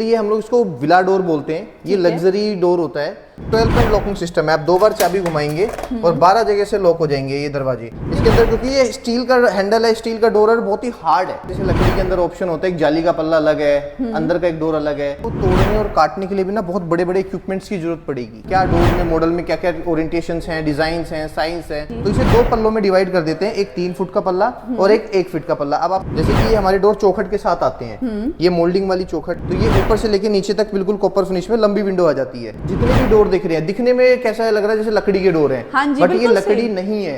ये हम लोग इसको विला डोर बोलते हैं। ये लग्जरी डोर होता है। 12 पॉइंट लॉकिंग सिस्टम है। आप 2 बार चाबी घुमाएंगे और 12 जगह से लॉक हो जाएंगे ये दरवाजे। इसके अंदर क्योंकि ये स्टील का हैंडल है, स्टील का डोर है, बहुत ही हार्ड है। जैसे लकड़ी के अंदर ऑप्शन होता है, एक जाली का पल्ला अलग है, अंदर का एक डोर अलग है। तो तोड़ने और काटने के लिए भी ना बहुत बड़े बड़े इक्विपमेंट्स की जरूरत पड़ेगी। क्या डोर में मॉडल में क्या क्या ओरिएंटेशन है, डिजाइन है, साइंस है, तो इसे 2 पल्लों में डिवाइड कर देते हैं। एक 3 फुट का पल्ला और एक 1 फीट का पल्ला। अब आप जैसे कि हमारे डोर चौखट के साथ आते हैं, ये मोल्डिंग वाली चौखट, तो ये ऊपर से लेके नीचे तक बिल्कुल कॉपर फिनिश में लंबी विंडो आ जाती है। जितने भी डोर दिख रहे हैं, दिखने में कैसा लग रहा है जैसे लकड़ी के डोर हैं, बट ये लकड़ी नहीं है।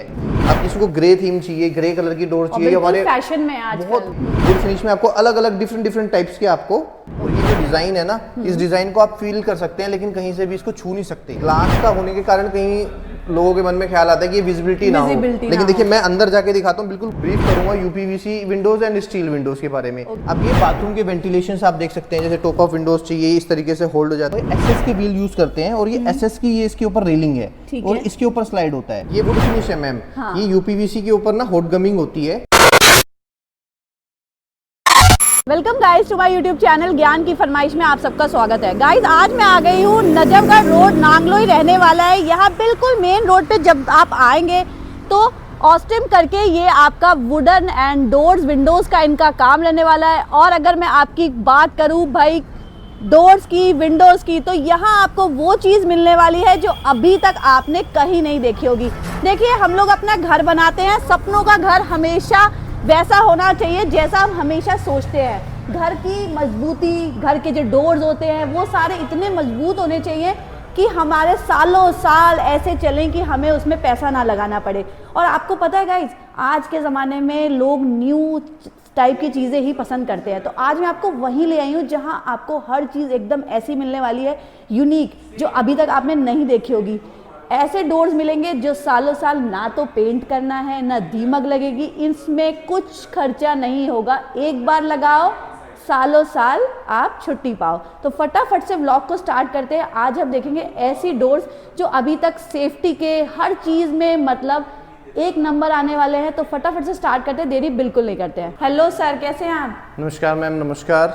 आप किसी को ग्रे थीम चाहिए, ग्रे कलर की डोर चाहिए, हमारे फैशन में आजकल बहुत गुड फिनिश में आपको अलग अलग डिफरेंट टाइप्स के आपको। और ये जो डिजाइन है ना, इस डिजाइन को आप फील कर सकते हैं, लेकिन कहीं से भी इसको छू नहीं सकते। ग्लास का होने के कारण कहीं लोगों के मन में ख्याल आता है कि ये विजिबिलिटी ना हो, लेकिन देखिए मैं अंदर जाके दिखाता हूँ। बिल्कुल ब्रीफ करूंगा UPVC Windows and steel Windows के बारे में। अब ये बाथरूम के वेंटिलेशन आप देख सकते हैं, जैसे टॉप ऑफ विंडोज चाहिए इस तरीके से होल्ड हो जाता है। एसएस के व्हील यूज करते हैं और ये एसएस की ये इसके ऊपर रेलिंग है और इसके ऊपर स्लाइड होता है। ये वुड फिनिश है मैम। ये यूपीवीसी के ऊपर ना हॉट गमिंग होती है। Welcome guys to my YouTube channel ज्ञान की फरमाइश में आप सबका स्वागत है। गाइस आज मैं आ गई हूँ नजफगढ़ रोड, नांगलोई रहने वाला है। यहाँ बिल्कुल मेन रोड पे जब आप आएंगे तो ऑस्टिम करके ये आपका वुडन एंड डोर्स विंडोज का इनका काम रहने वाला है। और अगर मैं आपकी बात करूँ भाई डोर्स की, विंडोज की, तो यहाँ आपको वो चीज़ मिलने वाली है जो अभी तक आपने कहीं नहीं देखी होगी। देखिए हम लोग अपना घर बनाते हैं, सपनों का घर हमेशा वैसा होना चाहिए जैसा हम हमेशा सोचते हैं। घर की मजबूती, घर के जो डोर्स होते हैं वो सारे इतने मजबूत होने चाहिए कि हमारे सालों साल ऐसे चलें कि हमें उसमें पैसा ना लगाना पड़े। और आपको पता है गाइज, आज के ज़माने में लोग न्यू टाइप की चीज़ें ही पसंद करते हैं। तो आज मैं आपको वहीं ले आई हूँ जहाँ आपको हर चीज़ एकदम ऐसी मिलने वाली है, यूनिक, जो अभी तक आपने नहीं देखी होगी। ऐसे डोर्स मिलेंगे जो सालों साल ना तो पेंट करना है, ना दीमक लगेगी, इसमें कुछ खर्चा नहीं होगा। एक बार लगाओ, सालों साल आप छुट्टी पाओ। तो फटाफट से व्लॉग को स्टार्ट करते हैं। आज हम देखेंगे ऐसी डोर्स जो अभी तक सेफ्टी के हर चीज़ में मतलब एक नंबर आने वाले हैं। तो फटाफट से स्टार्ट करते हैं, देरी बिल्कुल नहीं करते हैं। हेलो सर, कैसे हैं आप? नमस्कार मैम। नमस्कार।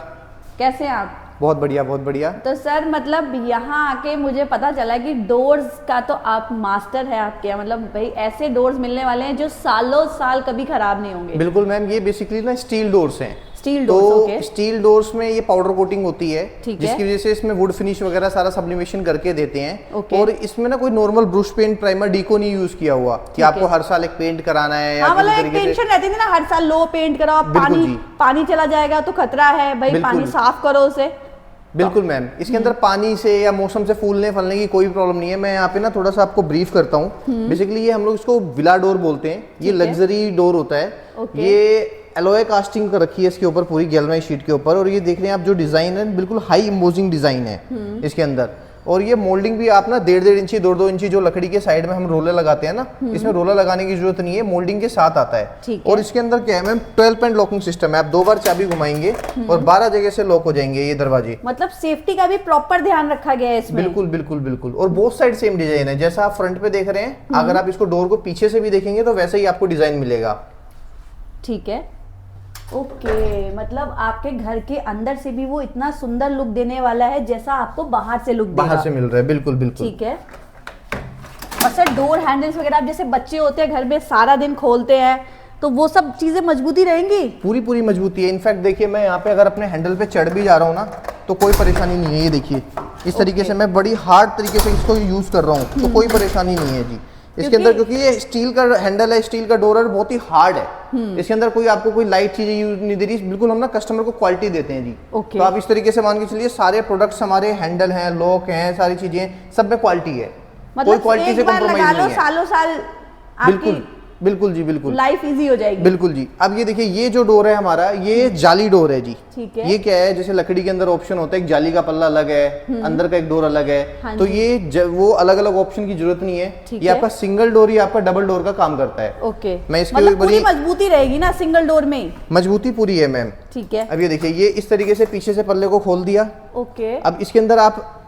कैसे हैं आप? बहुत बढ़िया, बहुत बढ़िया। तो सर मतलब यहाँ आके मुझे पता चला कि डोर्स का तो आप मास्टर है आपके यहाँ। मतलब भाई ऐसे डोर्स मिलने वाले हैं जो सालों साल कभी खराब नहीं होंगे। बिल्कुल मैम, ये बेसिकली ना स्टील डोर्स हैं। स्टील डोर्स, तो स्टील डोर्स में ये पाउडर कोटिंग होती है, ठीक है, जिसकी वजह से इसमें वुड फिनिश वगैरह सारा सब्लिमेशन करके देते हैं। ओके। और इसमें ना कोई नॉर्मल ब्रश पेंट, प्राइमर, डीको नहीं यूज किया हुआ कि आपको हर साल एक पेंट कराना है या मतलब एक टेंशन रहती थी ना, हर साल लो पेंट कराओ, पानी चला जाएगा तो खतरा है भाई, पानी साफ करो उसे। बिल्कुल मैम, इसके अंदर पानी से या मौसम से फूलने फलने की कोई प्रॉब्लम नहीं है। मैं यहाँ पे ना थोड़ा सा आपको ब्रीफ करता हूँ। बेसिकली ये हम लोग इसको विला डोर बोलते हैं। ये लग्जरी डोर होता है। ये एलॉय कास्टिंग कर रखी है इसके ऊपर, पूरी गैल्वेनाइज शीट के ऊपर। और ये देख रहे हैं आप जो डिजाइन है, बिल्कुल हाई इम्पोजिंग डिजाइन है इसके अंदर। और ये मोल्डिंग भी आप ना 1.5 इंची 2 इंची जो लकड़ी के साइड में हम रोलर लगाते हैं ना, इसमें रोलर लगाने की जरूरत नहीं है, मोल्डिंग के साथ आता है। और इसके अंदर क्या है मैम, 12 पॉइंट लॉकिंग सिस्टम है। आप 2 बार चाबी घुमाएंगे और 12 जगह से लॉक हो जाएंगे ये दरवाजे। मतलब सेफ्टी का भी प्रॉपर ध्यान रखा गया है इसमें। बिल्कुल बिल्कुल बिल्कुल। और बोथ साइड सेम डिजाइन है, जैसा आप फ्रंट पे देख रहे हैं, अगर आप इसको डोर को पीछे से भी देखेंगे तो वैसा ही आपको डिजाइन मिलेगा। ठीक है, ओके। मतलब आपके घर के अंदर से भी वो इतना सुंदर लुक देने वाला है जैसा आपको बाहर से लुक बाहर से मिल रहा है। बिल्कुल बिल्कुल, ठीक है। और सर डोर हैंडल्स वगैरह, आप जैसे बच्चे होते हैं घर में सारा दिन खोलते हैं, तो वो सब चीजें मजबूती रहेंगी? पूरी मजबूती है। इनफैक्ट देखिए मैं यहाँ पे अगर अपने हैंडल पे चढ़ भी जा रहा हूँ ना, तो कोई परेशानी नहीं है। ये देखिए इस तरीके से मैं बड़ी हार्ड तरीके से इसको यूज कर रहा हूँ, तो कोई परेशानी नहीं है जी इसके अंदर। क्योंकि ये स्टील का हैंडल है, स्टील का डोर है, बहुत ही हार्ड है। इसके अंदर कोई आपको कोई लाइट चीजें यूज नहीं दे रही। बिल्कुल हम ना कस्टमर को क्वालिटी देते हैं जी। तो आप इस तरीके से मान के चलिए, सारे प्रोडक्ट्स हमारे हैंडल हैं, लॉक हैं, सारी चीजें सब में क्वालिटी है। मतलब कोई क्वालिटी से कॉम्प्रोमाइज नहीं है। सालों साल बिल्कुल बिल्कुल जी, बिल्कुल लाइफ इजी हो जाएगी। बिल्कुल जी। अब ये देखिए, ये जो डोर है हमारा, ये जाली डोर है जी। ठीक है। ये क्या है, जैसे लकड़ी के अंदर ऑप्शन होता है, एक जाली का पल्ला अलग है, अंदर का एक डोर अलग है। तो ये वो अलग अलग ऑप्शन की जरूरत नहीं है। ये आपका सिंगल डोर या आपका डबल डोर का काम करता है। ओके। मैं इसकी मतलब पूरी मजबूती रहेगी ना सिंगल डोर में? मजबूती पूरी है मैम। ठीक है। अब ये देखिए, ये इस तरीके से पीछे से पल्ले को खोल दिया। ओके। अब इसके अंदर आप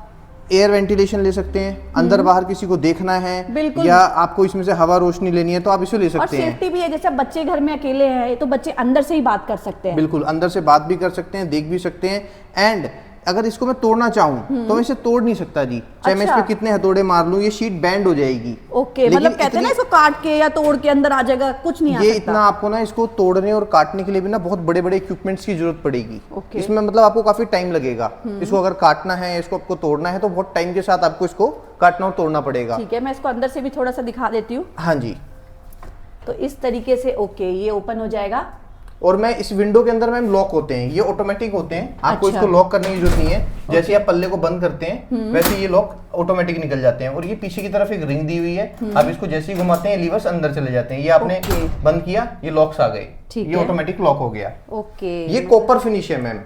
एयर वेंटिलेशन ले सकते हैं, अंदर बाहर किसी को देखना है, या आपको इसमें से हवा रोशनी लेनी है तो आप इसे ले सकते हैं। और सेफ्टी भी है, जैसे बच्चे घर में अकेले हैं तो बच्चे अंदर से ही बात कर सकते हैं। बिल्कुल, अंदर से बात भी कर सकते हैं, देख भी सकते हैं। एंड अगर इसको मैं तोड़ना चाहूँ तो मैं इसे तोड़ नहीं सकता जी, चाहे मैं इस पे कितने हथौड़े मार लूँ, ये शीट बैंड हो जाएगी। ओके, मतलब कहते हैं ना इसको काट के या तोड़ के अंदर आ जाएगा, कुछ नहीं आ ये सकता। इतना आपको ना इसको तोड़ने और काटने के लिए भी ना बहुत बड़े बड़े इक्विपमेंट्स की जरूरत पड़ेगी। ओके। इसमें मतलब आपको काफी टाइम लगेगा। इसको अगर काटना है, इसको आपको तोड़ना है तो बहुत टाइम के साथ आपको इसको काटना और तोड़ना पड़ेगा। ठीक है, मैं इसको अंदर से भी थोड़ा सा दिखा देती हूँ। हाँ जी, तो इस तरीके से ओके ये ओपन हो जाएगा। और मैं इस विंडो के अंदर मैम लॉक होते हैं, ये ऑटोमेटिक होते हैं, आपको अच्छा। इसको लॉक करने की जरूरत नहीं है। जैसे आप पल्ले को बंद करते हैं वैसे ये लॉक ऑटोमेटिक निकल जाते हैं। और ये पीछे की तरफ एक रिंग दी हुई है, आप इसको जैसे ही घुमाते हैं लीवर्स अंदर चले जाते हैं। ये आपने बंद किया, ये लॉक्स आ गए, ठीक ये है। ऑटोमेटिक लॉक हो गया। ओके, ये कॉपर फिनिश है मैम,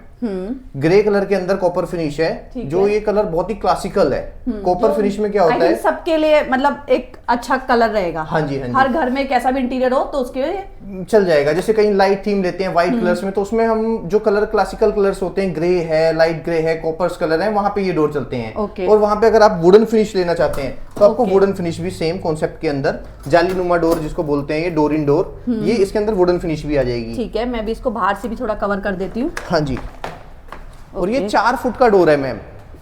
ग्रे कलर के अंदर कॉपर फिनिश है, ठीक जो है। ये कलर बहुत ही क्लासिकल है। कॉपर फिनिश में क्या I होता think है, सबके लिए मतलब एक अच्छा कलर रहेगा। हाँ जी, हाँ जी। हर घर में कैसा भी इंटीरियर हो तो उसके लिए चल जाएगा। जैसे कहीं लाइट थीम लेते हैं व्हाइट कलर्स में, तो उसमें हम जो कलर क्लासिकल कलर्स होते हैं, ग्रे है, लाइट ग्रे है, कॉपर्स कलर है, वहां पे ये डोर चलते हैं। ओके। और वहां पे अगर आप वुडन फिनिश लेना चाहते हैं तो आपको ओके। वुडन फिनिश भी सेम कॉन्सेप्ट के अंदर, जालीनुमा डोर जिसको बोलते हैं, ये डोर इन डोर, ये इसके अंदर वुडन फिनिश भी आ जाएगी। ठीक है, मैं भी इसको बाहर से भी थोड़ा कवर कर देती हूँ। हाँ जी। और ये ओके। 4 फुट का डोर है मैम।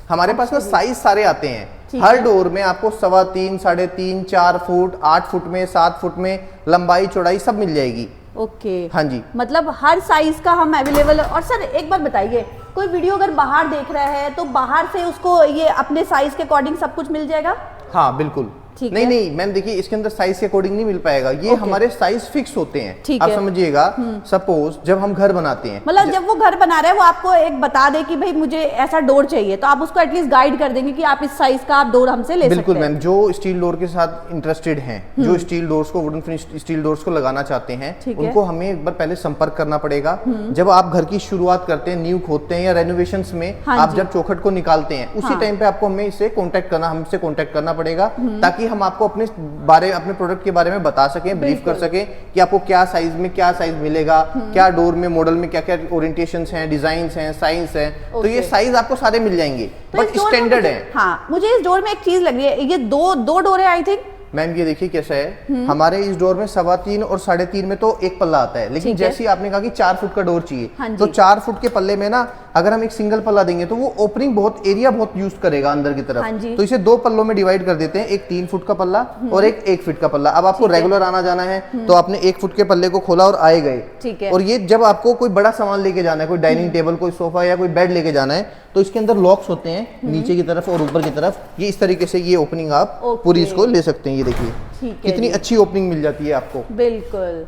हमारे पास ना साइज सारे आते हैं, ठीक हर है। डोर में आपको 3.25, 3.5, 4 फुट, 8 फुट में, 7 फुट में लंबाई चौड़ाई सब मिल जाएगी। ओके, हाँ जी। मतलब हर साइज का हम अवेलेबल। और सर एक बात बताइए, कोई वीडियो अगर बाहर देख रहा है तो बाहर से उसको ये अपने साइज के अकॉर्डिंग सब कुछ मिल जाएगा? हाँ बिल्कुल। ठीक नहीं है। नहीं मैम, देखिए इसके अंदर साइज के अकॉर्डिंग नहीं मिल पाएगा, ये ओके। हमारे साइज फिक्स होते हैं। ठीक आप है। समझिएगा, सपोज जब हम घर बनाते हैं, मतलब जब वो घर बना रहा है वो आपको एक बता दे कि भाई मुझे ऐसा डोर चाहिए, तो आप उसको एटलीस्ट गाइड कर देंगे कि आप इस साइज का आप डोर हमसे ले बिल्कुल सकते हैं। मैम, जो स्टील डोर के साथ इंटरेस्टेड हैं, जो स्टील डोर्स को, वुडन फिनिश स्टील डोर्स को लगाना चाहते हैं, ठीक है। उनको हमें एक बार पहले संपर्क करना पड़ेगा। जब आप घर की शुरुआत करते हैं, न्यू खोदते हैं या रेनोवेशंस में, हाँ आप जी। जब चौखट को निकालते हैं उसी हाँ। टाइम पे आपको हमसे कांटेक्ट करना पड़ेगा, ताकि हम आपको अपने प्रोडक्ट के बारे में बता सकें, ब्रीफ कर सकें कि आपको क्या साइज में क्या साइज मिलेगा, क्या डोर में मॉडल में क्या क्या ओरिएंटेशंस हैं, डिजाइन्स हैं, साइज हैं, तो ये साइज आपको सारे मिल जाएंगे, तो बट इस डोर में स्टैंडर्ड मुझे- है। हाँ, मुझे इस डोर में एक चीज लग रही है, ये दो डोर है आई थिंक। मैम ये देखिए कैसा है, हमारे इस डोर में 3.25 और 3.5 में तो एक पल्ला आता है, लेकिन ठीक है। जैसे ही आपने कहा कि 4 फुट का डोर चाहिए, हाँ तो जी। 4 फुट के पल्ले में ना अगर हम एक सिंगल पल्ला देंगे तो वो ओपनिंग बहुत एरिया बहुत यूज करेगा अंदर की हाँ जी। तरफ, तो इसे 2 पल्लों में डिवाइड कर देते हैं, एक 3 फुट का पल्ला और एक 1 फीट का पल्ला। अब आपको ठीक है। रेगुलर आना जाना है तो आपने 1 फुट के पल्ले को खोला और आए गए। ठीक है। और ये जब आपको कोई बड़ा सामान लेके जाना है, कोई डाइनिंग टेबल, कोई सोफा या कोई बेड लेके जाना है, तो इसके अंदर लॉक्स होते हैं नीचे की तरफ और ऊपर की तरफ, ये इस तरीके से ये ओपनिंग आप ओके। पूरी इसको ले सकते हैं। ये देखिए ठीक है कितनी जी। अच्छी ओपनिंग मिल जाती है आपको। बिल्कुल,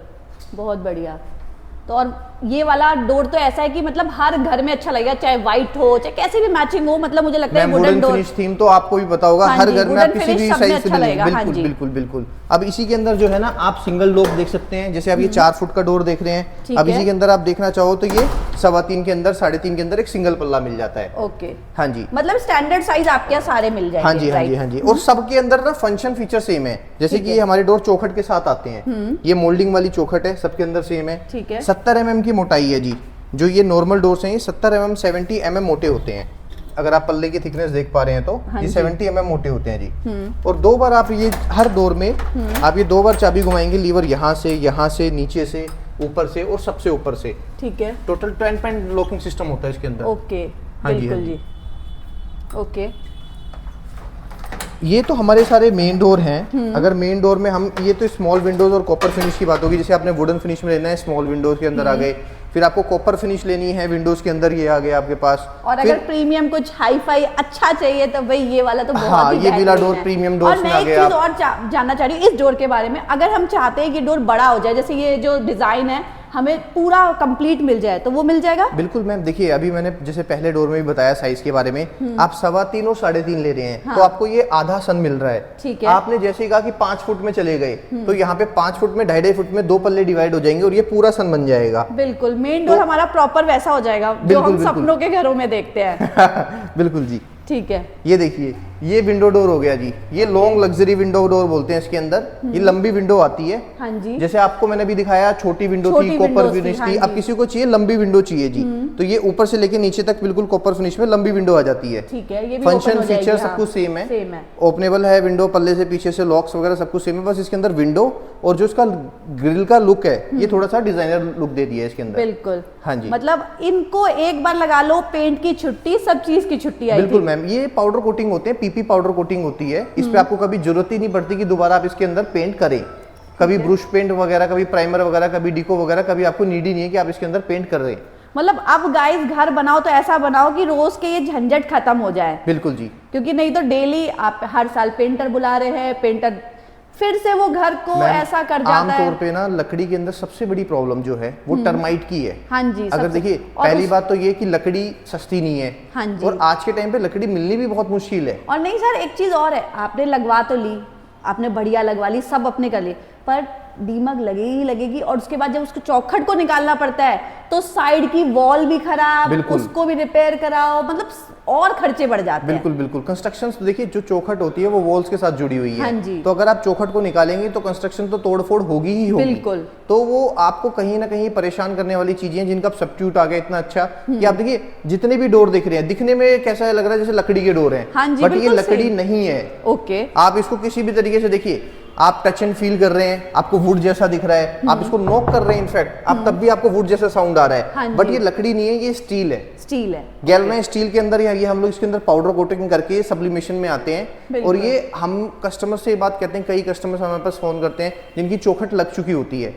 बहुत बढ़िया। तो और ये वाला डोर तो ऐसा है कि मतलब हर घर में अच्छा लगेगा, चाहे व्हाइट हो चाहे कैसी भी मैचिंग हो, मतलब मुझे लगता है ma'am wooden wooden door. Finish theme तो आपको भी पता होगा, हाँ हर जी, घर में वुडन आप किसी फिनिश भी सब में साइज से अच्छा मिलेगी। लगेगा, हाँ बिल्कुल जी। बिल्कुल बिल्कुल। अब इसी के अंदर जो है ना आप सिंगल लॉक देख सकते हैं, जैसे आप ये 4 फुट का डोर देख रहे हैं, ठीक अब है। इसी के अंदर आप देखना चाहो तो ये 3.25 के अंदर, 3.5 के अंदर एक सिंगल पल्ला मिल जाता है। ओके, हाँ जी, मतलब स्टैंडर्ड साइज आपके यहाँ सारे मिल जाएंगे। हाँ जी, हाँ जी, राइट? हाँ जी। और सबके अंदर ना फंक्शन फीचर सेम है, जैसे ठीक कि है। ये हमारे डोर चौखट के साथ आते हैं, ये मोल्डिंग वाली चौखट है, सबके अंदर सेम है। ठीक है। 70 mm की मोटाई है जी। जो ये नॉर्मल डोर्स हैं ये 70 mm 70 mm मोटे होते हैं। अगर आप पल्ले की थिकनेस देख पा रहे हैं तो हाँ ये जी। 70 mm मोटे होते हैं जी। और 2 बार आप ये हर डोर में आप ये 2 बार चाबी घुमाएंगे, लीवर यहाँ से, नीचे से, ऊपर से और सबसे ऊपर से। ठीक है। टोटल 10 पॉइंट लॉकिंग सिस्टम होता है इसके अंदर। ओके, हाँ जी, बिल्कुल हाँ जी। ओके, ये तो हमारे सारे मेन डोर हैं। अगर मेन डोर में हम, ये तो स्मॉल विंडोज और कॉपर फिनिश की बात होगी, जैसे आपने वुडन फिनिश में लेना है, स्मॉल विंडोज के अंदर आ गए, फिर आपको कॉपर फिनिश लेनी है विंडोज के अंदर, ये आ गया आपके पास। और फिर अगर प्रीमियम कुछ हाई फाई अच्छा चाहिए तो भाई ये वाला तो बहुत हाँ, ही ये विला बेहतरीन डोर है। प्रीमियम और डोर्स में मैं आ एक गए चीज आप। और जानना चाह रही हूँ इस डोर के बारे में। अगर हम चाहते हैं कि डोर बड़ा हो जाए, जैसे ये जो डिजाइन है हमें पूरा कंप्लीट मिल जाए, तो वो मिल जाएगा? बिल्कुल मैम, देखिए अभी मैंने जैसे पहले डोर में भी बताया साइज के बारे में, आप 3.25 और 3.5 ले रहे हैं, हाँ। तो आपको ये आधा सन मिल रहा है। ठीक है। आपने जैसे ही कहा कि 5 फुट में चले गए, तो यहाँ पे 5 फुट में 2.5 फुट में 2 पल्ले डिवाइड हो जाएंगे और ये पूरा सन बन जाएगा। बिल्कुल, मेन डोर हमारा प्रॉपर वैसा हो जाएगा जो बिल्कुल, हम बिल्कुल। सपनों के घरों में देखते हैं। बिल्कुल जी। ठीक है, ये देखिए, ये विंडो डोर हो गया जी। ये लॉन्ग लग्जरी विंडो डोर बोलते हैं इसके अंदर। ये लंबी विंडो आती है। हाँ जी, जैसे आपको मैंने भी दिखाया छोटी विंडो थी, कॉपर windows फिनिश हाँ थी, जी। अब किसी को चाहिए लंबी विंडो चाहिए जी, तो ये ऊपर से लेके नीचे तक बिल्कुल कॉपर फिनिश में लंबी विंडो आ जाती है। ठीक है, ये भी फंक्शन open हो जाएगी, फीचर हाँ, सब कुछ सेम है, सेम है। ओपनेबल है विंडो, पल्ले से पीछे से लॉक्स वगैरह सब कुछ सेम है, बस इसके अंदर विंडो और जो इसका ग्रिल का लुक है ये थोड़ा सा डिजाइनर लुक दे दिया है इसके अंदर। बिल्कुल, हाँ जी, मतलब इनको एक बार लगा लो, पेंट की छुट्टी, सब चीज की छुट्टी आई बिल्कुल मैम। ये पाउडर कोटिंग होते हैं, पीपी पाउडर कोटिंग होती है। इस पे आपको कभी जरूरत ही नहीं पड़ती कि दोबारा आप इसके अंदर पेंट करें। कभी ब्रश पेंट वगैरह, कभी प्राइमर वगैरह, कभी डिको वगैरह, कभी आपको नीड ही नहीं है कि आप इसके अंदर पेंट कर रहे हैं। मतलब अब गाइस घर बनाओ तो ऐसा बनाओ कि रोज के ये झंझट खत्म हो जाए, बिल्कुल जी, क्योंकि नहीं तो डेली आप हर साल पेंटर बुला रहे हैं, पेंटर फिर से वो घर को मैम, ऐसा कर जाता है। आमतौर पे ना लकड़ी के अंदर सबसे बड़ी प्रॉब्लम जो है वो टर्माइट की है। हाँ जी, अगर सबसे- देखिए, और पहली उस- बात तो ये कि लकड़ी सस्ती नहीं है। हाँ जी। और आज के टाइम पे लकड़ी मिलनी भी बहुत मुश्किल है। और नहीं सर, एक चीज और है, आपने लगवा तो ली, आपने बढ़िया लगवा ली, सब अपने कर लिए, पर दीमक लगेगी लगेगी, और उसके बाद जब उसको चौखट को निकालना पड़ता है तो साइड की वॉल भी खराब, बिल्कुल। उसको भी रिपेयर कराओ, मतलब और खर्चे बढ़ जाते हैं। बिल्कुल बिल्कुल। कंस्ट्रक्शन देखिए, जो चौखट होती है वो वॉल्स के साथ जुड़ी हुई है। हाँ जी। तो अगर आप चौखट को निकालेंगे तो कंस्ट्रक्शन तो तोड़फोड़ होगी ही होगी। बिल्कुल। तो वो आपको कहीं ना कहीं परेशान करने वाली चीजें हैं, जिनका सब्स्टिट्यूट आ गया इतना अच्छा कि आप देखिए जितने भी डोर दिख रहे हैं, दिखने में कैसा लग रहा है जैसे लकड़ी के डोर हैं, हाँ जी, बट ये बिल्कुल लकड़ी same। नहीं है। ओके, आप इसको किसी भी तरीके से देखिए, आप टच एंड फील कर रहे हैं, आपको वुड जैसा दिख रहा है, आप इसको नॉक कर रहे हैं इनफैक्ट, आप तब भी आपको वुड जैसा साउंड आ रहा हाँ है। बट जी। ये लकड़ी नहीं है, ये स्टील है, स्टील है। गैल्वेनाइज्ड स्टील के अंदर ये हम लोग इसके अंदर पाउडर कोटिंग करके सब्लिमेशन में आते हैं। बिल्कुल। और ये हम कस्टमर से ये बात कहते हैं, कई कस्टमर्स हमारे पास फोन करते हैं जिनकी चौखट लग चुकी होती है।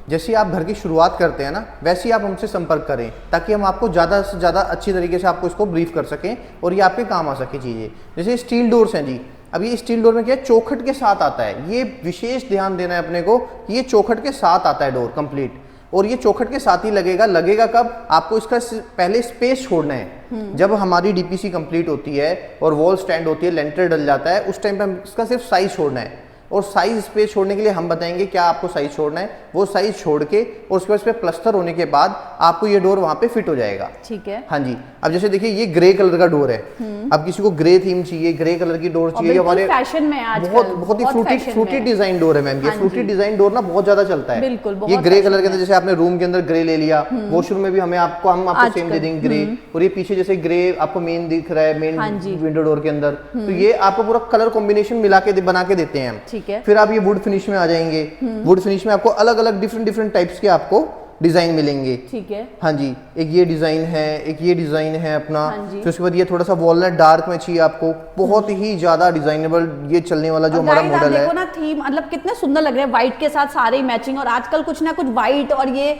जैसे आप घर की शुरुआत करते हैं ना, वैसे ही आप हमसे संपर्क करें, ताकि हम आपको ज़्यादा से ज़्यादा अच्छी तरीके से आपको इसको ब्रीफ कर सकें और ये आपके काम आ सके चीज़ें। जैसे स्टील डोर्स हैं जी, अब ये स्टील डोर में क्या है, चौखट के साथ आता है। ये विशेष ध्यान देना है अपने को कि ये चौखट के साथ आता है डोर कंप्लीट, और ये चौखट के साथ ही लगेगा। लगेगा कब? आपको इसका पहले स्पेस छोड़ना है। जब हमारी डीपीसी कंप्लीट होती है और वॉल स्टैंड होती है, लेंटर डल जाता है, उस टाइम पे हम इसका सिर्फ साइज छोड़ना है। और साइज स्पेस छोड़ने के लिए हम बताएंगे क्या आपको साइज छोड़ना है। वो साइज छोड़ के और उसके बाद इस पे प्लस्तर होने के बाद आपको ये डोर वहां पे फिट हो जाएगा। ठीक है। हाँ जी। अब जैसे देखिए, ये ग्रे कलर का डोर है। अब किसी को ग्रे थीम चाहिए, ग्रे कलर की डोर चाहिए, हमारे फैशन में आजकल बहुत ही फ्रूटी डिजाइन डोर है मैम। ये हाँ फ्रूटी जी। डिजाइन डोर ना बहुत ज्यादा चलता है। बिल्कुल, बहुत ये ग्रे fashion कलर के अंदर, में। जैसे आपने रूम के अंदर ग्रे ले लिया, वॉशरूम में भी हम आपको सेम दे देंगे ग्रे। और ये पीछे जैसे ग्रे आपको मेन दिख रहा है, मेन हाँ जी। विंडो डोर के अंदर, तो ये आपको पूरा कलर कॉम्बिनेशन मिला के बना के देते हैं हम। ठीक है। फिर आप ये वुड फिनिश में आ जाएंगे। वुड फिनिश में आपको अलग अलग डिफरेंट टाइप्स के आपको डिजाइन मिलेंगे। ठीक है। हाँ जी, एक ये डिजाइन है, एक ये डिजाइन है अपना। हाँ जी। फिर उसके बाद ये थोड़ा सा वॉलनट डार्क में चाहिए आपको, बहुत ही ज्यादा डिजाइनेबल ये चलने वाला जो हमारा Guys, आप मॉडल है। देखो ना, थीम मतलब कितने सुंदर लग रहे हैं, व्हाइट के साथ सारे मैचिंग, और आजकल कुछ ना कुछ व्हाइट और ये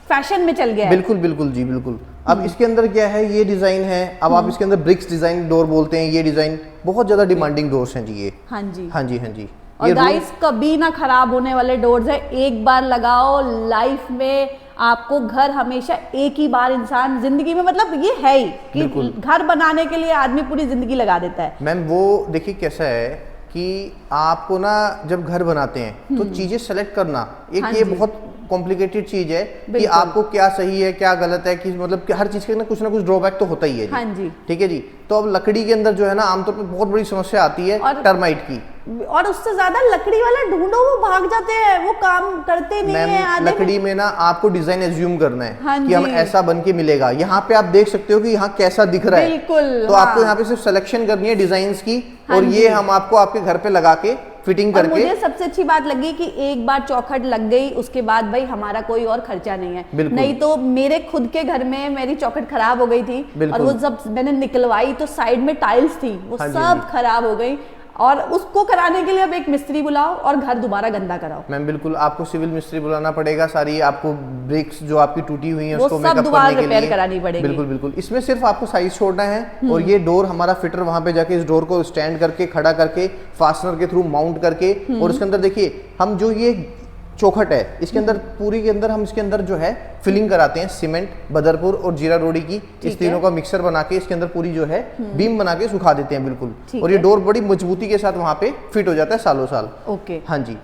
फैशन में चल गया है। बिल्कुल बिल्कुल जी, बिल्कुल। अब इसके अंदर क्या है, ये डिजाइन है। अब आप इसके अंदर ब्रिक्स डिजाइन डोर बोलते हैं। ये डिजाइन बहुत ज्यादा डिमांडिंग डोर्स हैं जी ये। हाँ जी। हाँ जी, हाँ जी। और ये गाइस कभी ना खराब होने वाले डोर्स है, एक बार लगाओ, लाइफ में आपको घर हमेशा एक ही बार इंसान जिंदगी में, मतलब ये है ही कि घर बनाने के लिए आदमी पूरी जिंदगी लगा देता है। मैम वो देखिए कैसा है कि आपको ना जब घर बनाते हैं तो चीजें सेलेक्ट करना एक हाँ ये जी। बहुत कॉम्प्लिकेटेड चीज है कि बिल्कुल। आपको क्या सही है क्या गलत है, कि मतलब कि हर चीज के ना कुछ ड्रॉबैक तो होता ही है जी। हाँ जी। ठीक है जी। तो अब लकड़ी के अंदर जो है ना आमतौर पर बहुत बड़ी समस्या आती है और- टर्माइट की। और उससे ज्यादा लकड़ी वाला ढूंढो, वो भाग जाते हैं, वो काम करते नहीं है। मैम आधे लकड़ी में ना आपको डिजाइन एज्यूम करना है हाँ कि हम जी। ऐसा बन के मिलेगा। यहाँ पे आप देख सकते हो कि यहाँ कैसा दिख रहा है। बिल्कुल, तो हाँ। आपको यहाँ पे सिर्फ सिलेक्शन करनी है डिजाइन की, हाँ और जी। ये हम आपको आपके घर पे लगा के फिटिंग और करके। मुझे सबसे अच्छी बात लगी कि एक बार चौखट लग गई, उसके बाद भाई हमारा कोई और खर्चा नहीं है। बिल्कुल। नहीं तो मेरे खुद के घर में मेरी चौखट खराब हो गई थी, और बिल्कुल। वो जब मैंने निकलवाई तो साइड में टाइल्स थी, वो हाँ जी, हाँ सब जी। खराब हो गई, और उसको कराने के लिए अब एक मिस्त्री बुलाओ और घर दोबारा गंदा कराओ। मैम बिल्कुल, आपको सिविल मिस्त्री बुलाना पड़ेगा। सारी आपको ब्रिक्स जो आपकी टूटी हुई हैं वो उसको सब मेकअप दोबारा करने के रिपेयर लिए करानी पड़ेगी। बिल्कुल बिल्कुल। इसमें सिर्फ आपको साइज छोड़ना है, और ये डोर हमारा फिटर वहां पे जाके इस डोर को स्टैंड करके खड़ा करके फास्टनर के थ्रू माउंट करके, और इसके अंदर देखिए हम जो ये चौखट है इसके अंदर पूरी के अंदर हम इसके अंदर जो है फिलिंग कराते हैं सीमेंट, बदरपुर और जीरा रोड़ी की। इस तीनों का मिक्सर बना के इसके अंदर पूरी जो है बीम बना के सुखा देते हैं बिल्कुल। और ये डोर बड़ी मजबूती के साथ वहां पे फिट हो जाता है सालों साल। ओके। हाँ जी।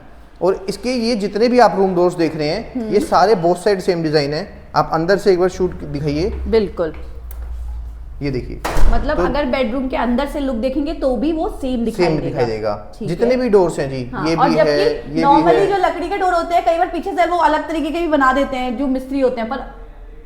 और इसके ये जितने भी आप रूम डोर्स देख रहे हैं ये सारे बोथ साइड सेम डिजाइन है। आप अंदर से एक बार शूट दिखाइए। बिल्कुल। ये देखिए, मतलब अगर बेडरूम के अंदर से लुक देखेंगे तो भी वो सेम दिखाई देगा। जितने भी डोर्स हैं जी, हाँ, ये और भी है, ये भी नॉर्मली है। जो लकड़ी के डोर होते हैं कई बार पीछे से वो अलग तरीके के भी बना देते हैं जो मिस्त्री होते हैं, पर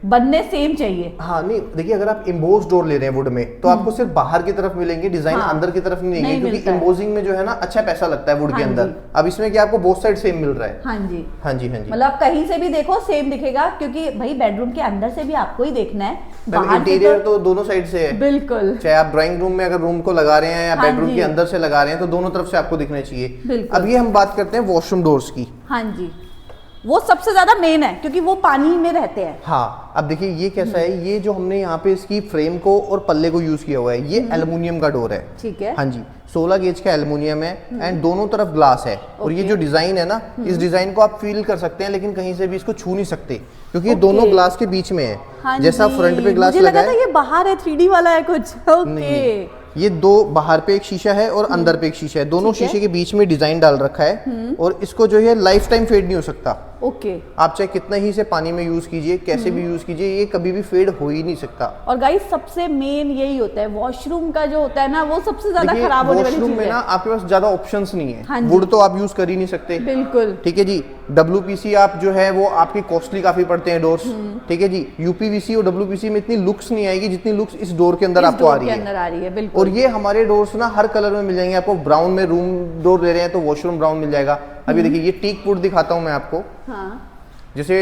बनने सेम चाहिए। हाँ नहीं देखिए, अगर आप इम्बोज डोर ले रहे हैं वुड में तो आपको सिर्फ बाहर की तरफ मिलेंगे, डिजाइन हाँ, अंदर की तरफ नहीं नहीं मिलेंगे, क्योंकि इम्बोजिंग में जो है ना अच्छा पैसा लगता है वुड के हाँ अंदर। अब इसमें क्या आपको बोथ साइड सेम मिल रहा है। हाँ जी, हाँ जी, हाँ जी, मतलब कहीं से भी देखो सेम दिखेगा, क्योंकि भाई बेडरूम के अंदर से भी आपको ही देखना है, बाहर से इंटीरियर तो दोनों साइड से है। बिल्कुल, चाहे आप ड्राइंग रूम में अगर रूम को लगा रहे हैं या हाँ बेडरूम जी। के अंदर से लगा रहे हैं तो दोनों तरफ से आपको दिखने चाहिए। बिल्कुल। अब ये हम बात करते हैं वॉशरूम डोर्स की। हाँ जी, वो सबसे ज्यादा मेन है क्योंकि वो पानी में रहते हैं। हाँ, अब देखिए ये कैसा है, ये जो हमने यहाँ पे इसकी फ्रेम को और पल्ले को यूज किया हुआ है, ये एल्युमिनियम का डोर है। ठीक है। हाँ जी, 16 गेज का एल्युमिनियम है एंड दोनों तरफ ग्लास है। और ये जो डिजाइन है ना, इस डिजाइन को आप फील कर सकते हैं, लेकिन कहीं से भी इसको छू नहीं सकते क्योंकि ये दोनों ग्लास के बीच में है। हाँ जैसा जी, फ्रंट पे ग्लास मुझे लगा लगा था है, ये बाहर है, 3D वाला है कुछ। नहीं, ये दो बाहर पे एक शीशा है और अंदर पे एक शीशा है, दोनों ठीक है। शीशे के बीच में डिजाइन डाल रखा है। और इसको जो है लाइफ टाइम फेड नहीं हो सकता। ओके। आप चाहे कितना ही इसे पानी में यूज कीजिए, कैसे भी यूज कीजिए, ये कभी भी फेड हो ही नहीं सकता। और गाइस सबसे मेन यही होता है, वॉशरूम का जो होता है ना, वो सबसे ज्यादा खराब होने वाली वॉशरूम चीज में है। ना आपके पास ज्यादा ऑप्शंस नहीं है। हाँ जी। वुड तो आप यूज कर ही नहीं सकते। बिल्कुल। ठीक है जी, WPC आप जो है वो आपकी कॉस्टली काफी पड़ते हैं डोर्स। ठीक है जी, UPVC और WPC में इतनी लुक्स नहीं आएगी जितनी लुक्स इस डोर के अंदर इस आपको आ डोर रही के है। अंदर आ रही है, बिल्कुल। और ये हमारे डोर्स ना हर कलर में मिल जाएंगे आपको। ब्राउन में रूम डोर ले रहे हैं तो वॉशरूम ब्राउन मिल जाएगा। अभी देखिए ये टीक वुड दिखाता हूँ मैं आपको। हाँ। जैसे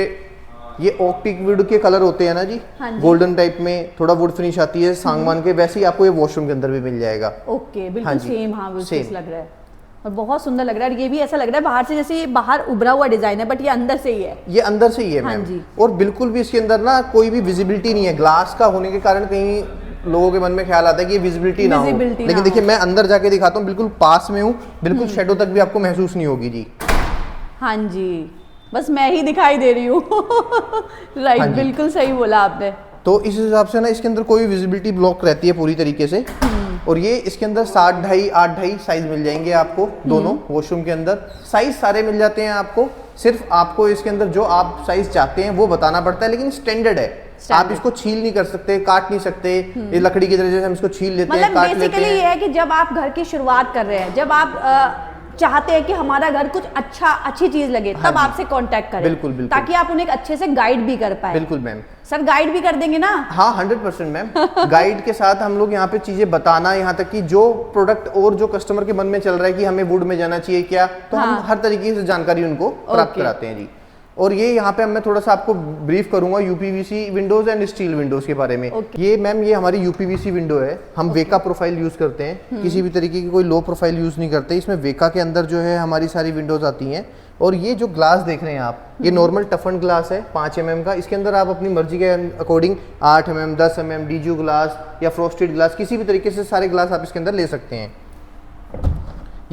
ये ओक टीक वुड के कलर होते हैं ना जी, हाँ जी। गोल्डन टाइप में थोड़ा वुड फिनिश आती है सांगवान के, वैसे ही आपको ये वॉशरूम के अंदर भी मिल जाएगा। ओके, बिल्कुल हाँ जी, सेम। हाँ, बिल्कुल same। लग रहा है और बहुत सुंदर लग रहा है। ये भी ऐसा लग रहा है बाहर से जैसे ये बाहर उभरा हुआ डिजाइन है, बट ये अंदर से ही है। ये अंदर से ही है हाँ मैम। जी। और बिल्कुल भी इसके अंदर ना कोई भी विजिबिलिटी नहीं है। ग्लास का होने के कारण कहीं लोगों के मन में ख्याल आता है कि ये विजिबिलिटी ना हो, Visibility ना लेकिन हो। देखिए मैं अंदर जाके दिखाता हूँ, बिल्कुल पास में हूँ, बिल्कुल शेडो तक भी आपको महसूस नहीं होगी जी। हाँ जी, बस मैं ही दिखाई दे रही हूँ। राइट, हाँ जी। बिल्कुल सही बोला आपने। तो इस हिसाब से ना इसके अंदर कोई विजिबिलिटी ब्लॉक रहती है पूरी तरीके से। और ये इसके अंदर 7 ढाई 8 ढाई साइज मिल जाएंगे आपको दोनों वॉशरूम के अंदर। साइज सारे मिल जाते हैं आपको, सिर्फ आपको इसके अंदर जो आप साइज चाहते हैं वो बताना पड़ता है, लेकिन स्टैंडर्ड है। आप इसको छील नहीं कर सकते, काट नहीं सकते। ये लकड़ी की तरह जैसे हम इसको छील लेते हैं, मतलब काट लेते बेसिकली हैं। ये है कि जब आप घर की शुरुआत कर रहे हैं, जब आप चाहते हैं कि हमारा घर कुछ अच्छी चीज लगे, हाँ तब जी। आपसे कांटेक्ट करें। बिल्कुल, बिल्कुल। ताकि आप उन्हें अच्छे से गाइड भी कर पाए। बिल्कुल मैम। सर गाइड भी कर देंगे ना? हाँ 100% मैम। गाइड के साथ हम लोग यहाँ पे चीजें बताना, यहाँ तक कि जो प्रोडक्ट और जो कस्टमर के मन में चल रहा है कि हमें वुड में जाना चाहिए क्या, तो हम हर तरीके से जानकारी उनको प्राप्त कराते हैं जी। और ये यहाँ पे मैं थोड़ा सा आपको ब्रीफ करूंगा UPVC Windows and steel Windows के बारे में। ये मैम ये हमारी UPVC विंडो है। हम वेका प्रोफाइल यूज करते हैं, किसी भी तरीके की कोई लो प्रोफाइल यूज नहीं करते। इसमें वेका के अंदर जो है हमारी सारी विंडोज आती हैं। और ये जो ग्लास देख रहे हैं आप, ये नॉर्मल टफन ग्लास है 5 mm का। इसके अंदर आप अपनी मर्जी के अकॉर्डिंग 8 mm 10 mm डीजू ग्लास या फ्रोस्टेड ग्लास, किसी भी तरीके से सारे ग्लास आप इसके अंदर ले सकते हैं।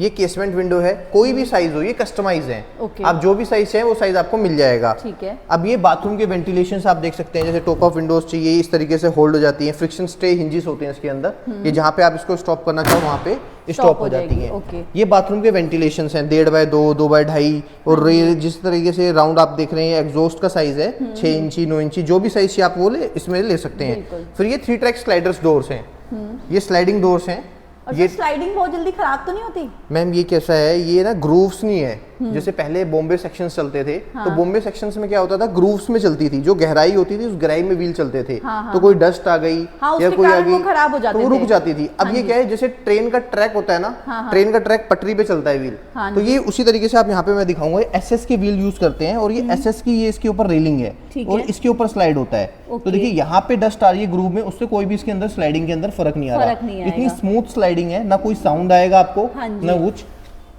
ये केसमेंट विंडो है, कोई भी साइज हो, ये कस्टमाइज है। आप जो भी साइज है वो साइज आपको मिल जाएगा। ठीक है। अब ये बाथरूम के वेंटिलेशन आप देख सकते हैं, जैसे टॉप ऑफ विंडोज चाहिए इस तरीके से होल्ड हो जाती है। फ्रिक्शन स्टे हिंजेस होते हैं इसके अंदर, ये जहाँ पे आप इसको स्टॉप करना चाहो वहाँ पे स्टॉप हो जाती है। ये बाथरूम के वेंटिलेशन हैं 1.5 बाय 2, 2 बाय 2.5। और जिस तरीके से राउंड आप देख रहे हैं, एग्जॉस्ट का साइज है 6 इंची 9 इंची, जो भी साइज आप वो इसमें ले सकते हैं। फिर ये 3 ट्रैक स्लाइडर्स डोर्स हैं, ये स्लाइडिंग डोर्स हैं। और ये स्लाइडिंग बहुत जल्दी खराब तो नहीं होती? मैम ये कैसा है, ये ना ग्रूव्स नहीं है। जैसे पहले बॉम्बे सेक्शंस चलते थे, तो बॉम्बे सेक्शंस में क्या होता था, ग्रूव्स में चलती थी, जो गहराई होती थी उस गहराई में व्हील चलते थे। तो कोई डस्ट आ गई या कोई आ गई खराब हो जाते तो वो रुक जाती थी। अब ये क्या है, जैसे ट्रेन का ट्रैक होता है ना, ट्रेन का ट्रैक पटरी पे चलता है व्हील, तो ये उसी तरीके से आप यहाँ पे मैं दिखाऊंगा, SS के व्हील यूज करते हैं। और ये SS की ये इसके ऊपर रेलिंग है और इसके ऊपर स्लाइड होता है। तो देखिए यहाँ पे डस्ट आ रही है ग्रूव में, उससे कोई भी इसके अंदर स्लाइडिंग के अंदर फर्क नहीं आ रहा। इतनी स्मूथ स्लाइडिंग है, ना कोई साउंड आएगा आपको ना कुछ।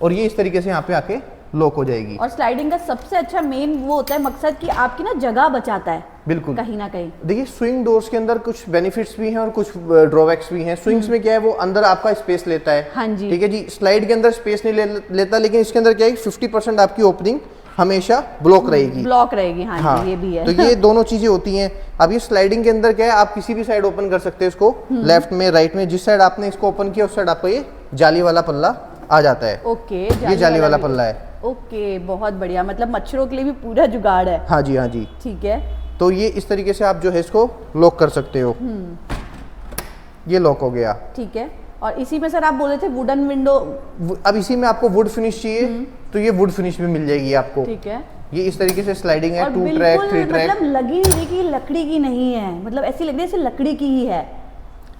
और ये इस तरीके से यहाँ पे आके लॉक हो जाएगी। और स्लाइडिंग का सबसे अच्छा मेन वो होता है मकसद कि आपकी ना जगह बचाता है। बिल्कुल, कहीं ना कहीं। देखिए स्विंग डोर्स के अंदर कुछ बेनिफिट्स भी हैं और कुछ ड्रॉबैक्स भी हैं। स्विंग्स में क्या है, वो अंदर आपका स्पेस लेता है। हाँ जी। ठीक है जी। स्लाइड के अंदर स्पेस नहीं लेता, लेकिन इसके अंदर क्या है, 50% आपकी ओपनिंग हमेशा ब्लॉक रहेगी। हाँ, ये भी है। तो ये दोनों चीजें होती हैं। अब ये स्लाइडिंग के अंदर क्या है, आप किसी भी साइड ओपन कर सकते हैं इसको, लेफ्ट में राइट में, जिस साइड आपने इसको ओपन किया उस साइड आपको ये जाली वाला पल्ला आ जाता है। ओके, ये जाली वाला पल्ला है। ओके, बहुत बढ़िया। मतलब मच्छरों के लिए भी पूरा जुगाड़ है। हाँ जी। ठीक है। तो ये इस तरीके से आप जो है इसको लॉक कर सकते हो। ये लॉक हो गया। ठीक है। और इसी में सर आप बोले थे वुडन विंडो, अब इसी में आपको वुड फिनिश चाहिए तो ये वुड फिनिश भी मिल जाएगी आपको। ठीक है। ये इस तरीके से स्लाइडिंग है, और 2 ट्रैक 3 ट्रैक। मतलब लगी नहीं रही कि लकड़ी की नहीं है, मतलब ऐसी लग रही है जैसे लकड़ी की ही है।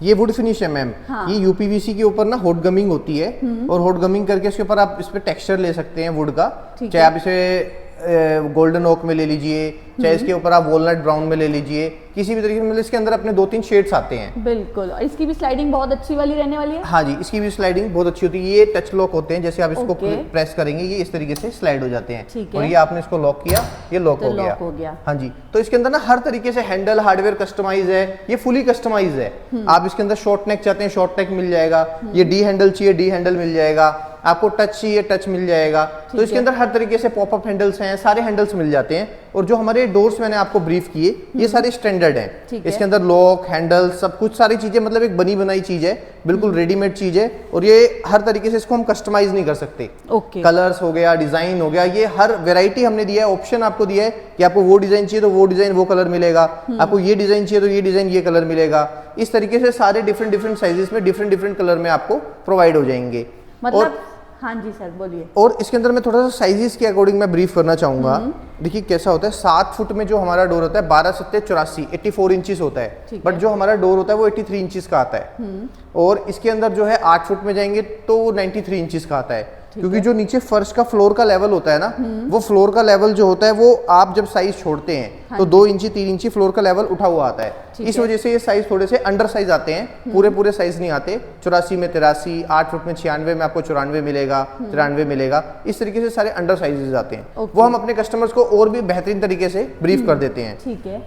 ये वुड फिनिश है मैम। हाँ। ये यूपीवीसी के ऊपर ना हॉट गमिंग होती है और हॉट गमिंग करके इसके ऊपर आप इस पे टेक्सचर ले सकते हैं वुड का। चाहे आप इसे गोल्डन ओक में ले लीजिए, चाहे इसके ऊपर आप वॉलनट ब्राउन में ले लीजिए, किसी भी तरीके से। मतलब इसके अंदर अपने 2-3 शेड्स आते हैं। बिल्कुल। और इसकी भी स्लाइडिंग बहुत अच्छी वाली रहने वाली है। हाँ जी, इसकी भी स्लाइडिंग बहुत अच्छी होती है। ये टच लॉक होते हैं, जैसे आप इसको प्रेस करेंगे ये इस तरीके से स्लाइड हो जाते हैं। और ये आपने इसको लॉक किया, ये लॉक हो गया। हाँ जी। तो इसके अंदर ना हर तरीके से हैंडल हार्डवेयर कस्टमाइज है, ये फुली कस्टमाइज है। आप इसके अंदर शॉर्ट नेक चाहते हैं, शॉर्ट नेक मिल जाएगा। ये डी हैंडल चाहिए, डी हैंडल मिल जाएगा। आपको टच चाहिए, टच मिल जाएगा। तो इसके अंदर हर तरीके से पॉपअप हैंडल्स हैं, सारे हैंडल्स मिल जाते हैं। और जो हमारे डोर्स मैंने आपको ब्रीफ किए, ये सारे स्टैंडर्ड हैं। इसके अंदर लॉक, हैंडल, सब कुछ सारी चीजें, मतलब एक बनी बनाई चीज है, बिल्कुल रेडीमेड चीज है। और ये हर तरीके से इसको हम कस्टमाइज नहीं कर सकते। कलर्स हो गया, डिजाइन हो गया, ये हर वेराइटी हमने दिया है। ऑप्शन आपको दिया है कि आपको वो डिजाइन चाहिए तो वो डिजाइन, वो कलर मिलेगा। आपको ये डिजाइन चाहिए तो ये डिजाइन, ये कलर मिलेगा। इस तरीके से सारे डिफरेंट साइजेस में डिफरेंट कलर में आपको प्रोवाइड हो जाएंगे। मतलब हाँ जी सर बोलिए। और इसके अंदर मैं थोड़ा सा साइजेस के अकॉर्डिंग मैं ब्रीफ करना चाहूंगा। देखिए कैसा होता है, 7 फुट में जो हमारा डोर होता है 12 7 84 84 इंचेस होता है। बट जो हमारा डोर होता है वो 83 इंचेस का आता है। और इसके अंदर जो है 8 फुट में जाएंगे तो 93 इंचेस का आता है। क्योंकि जो नीचे फर्श का फ्लोर का लेवल होता है ना, वो फ्लोर का लेवल जो होता है वो आप जब साइज छोड़ते हैं तो 2 इंची 3 इंची फ्लोर का लेवल उठा हुआ आता है। इस वजह से ये साइज थोड़े से अंडर साइज आते हैं, पूरे साइज नहीं आते। 84 में 83, 8 फुट में 96 में आपको 94 मिलेगा, 93 मिलेगा। इस तरीके से सारे अंडर साइजेस आते हैं। वो हम अपने कस्टमर्स को और भी बेहतरीन तरीके से ब्रीफ कर देते हैं। ठीक है,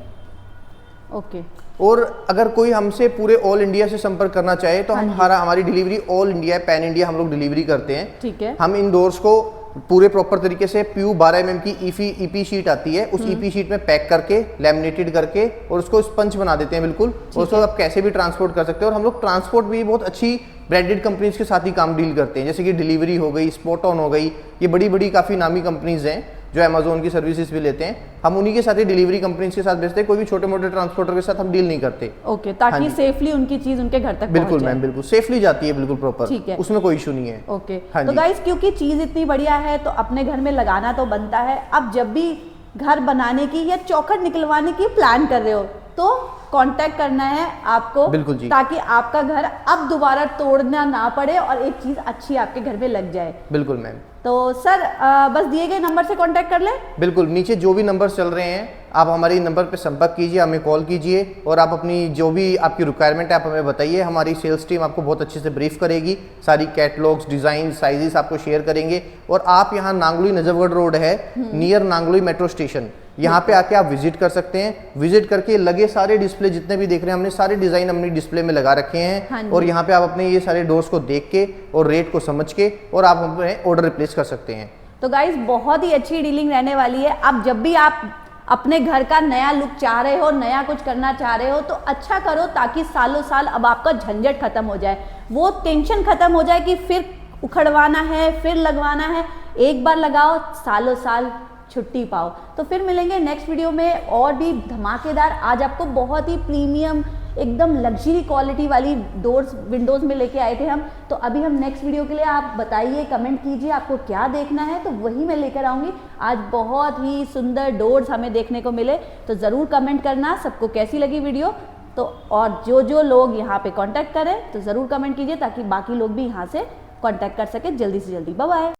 ओके। और अगर कोई हमसे पूरे ऑल इंडिया से संपर्क करना चाहे तो हमारी delivery all India, pan India हम लोग डिलीवरी करते हैं। ठीक है। हम इन डोर्स को पूरे प्रॉपर तरीके से PU 12 mm की ईपी शीट आती है, उस ईपी शीट में पैक करके, लैमिनेटेड करके और उसको स्पंज बना देते हैं बिल्कुल। और उसको आप कैसे भी ट्रांसपोर्ट कर सकते हैं। और हम लोग ट्रांसपोर्ट भी बहुत अच्छी ब्रांडेड कंपनीज के साथ ही काम डील करते हैं, जैसे कि डिलीवरी हो गई, स्पॉट ऑन हो गई। ये बड़ी बड़ी काफ़ी नामी कंपनीज हैं जो अमेजोन की सर्विसेज भी लेते हैं। हम उन्हीं के साथ ही डिलीवरी कंपनीज के साथ भेजते हैं, कोई भी छोटे मोटे ट्रांसपोर्टर के साथ हम डील नहीं करते। ओके, ताकि सेफली उनकी चीज उनके घर तक बिल्कुल मैम, बिल्कुल सेफली जाती है, बिल्कुल प्रॉपर। ठीक है, उसमें कोई इशू नहीं है। ओके। तो गाइस, क्योंकि चीज इतनी बढ़िया है तो अपने घर में लगाना तो बनता है। अब जब भी घर बनाने की या चौखट निकलवाने की प्लान कर रहे हो तो कांटेक्ट करना है आपको, बिल्कुल जी, ताकि आपका घर अब दोबारा तोड़ना ना पड़े और एक चीज अच्छी आपके घर में लग जाए। बिल्कुल मैम। तो सर बस दिए गए नंबर से कांटेक्ट कर ले। बिल्कुल, नीचे जो भी नंबर चल रहे हैं आप हमारे नंबर पे संपर्क कीजिए, हमें कॉल कीजिए और आप अपनी जो भी आपकी रिक्वायरमेंट है आप हमें बताइए। हमारी सेल्स टीम आपको बहुत अच्छे से ब्रीफ करेगी, सारी कैटलॉग्स, डिजाइन, साइजेस आपको शेयर करेंगे। और आप यहाँ नांगलोई नजफगढ़ रोड है, नियर नांगलोई मेट्रो स्टेशन, यहाँ पे आके आप विजिट कर सकते हैं। विजिट करके लगे सारे डिस्प्ले जितने भी देख रहे हैं, हमने सारे डिजाइन अपनी डिस्प्ले में लगा रखे हैं। और यहाँ पे आप अपने ये सारे डोर्स को देख के और रेट को समझ के और आप अपने ऑर्डर रिप्लेस कर सकते हैं। तो गाइस, बहुत ही अच्छी डीलिंग रहने वाली है। अब जब भी आप अपने घर का नया लुक चाह रहे हो, नया कुछ करना चाह रहे हो, तो अच्छा करो ताकि सालों साल अब आपका झंझट खत्म हो जाए, वो टेंशन खत्म हो जाए कि फिर उखड़वाना है, फिर लगवाना है। एक बार लगाओ, सालों साल छुट्टी पाओ। तो फिर मिलेंगे नेक्स्ट वीडियो में और भी धमाकेदार। आज आपको बहुत ही प्रीमियम, एकदम लग्जरी क्वालिटी वाली डोर्स, विंडोज में लेके आए थे हम। तो अभी हम नेक्स्ट वीडियो के लिए, आप बताइए, कमेंट कीजिए आपको क्या देखना है, तो वही मैं लेकर आऊँगी। आज बहुत ही सुंदर डोर्स हमें देखने को मिले, तो ज़रूर कमेंट करना सबको कैसी लगी वीडियो। तो और जो लोग यहाँ पे कांटेक्ट करें तो ज़रूर कमेंट कीजिए ताकि बाकी लोग भी यहाँ से कांटेक्ट कर सके जल्दी से जल्दी। Bye bye.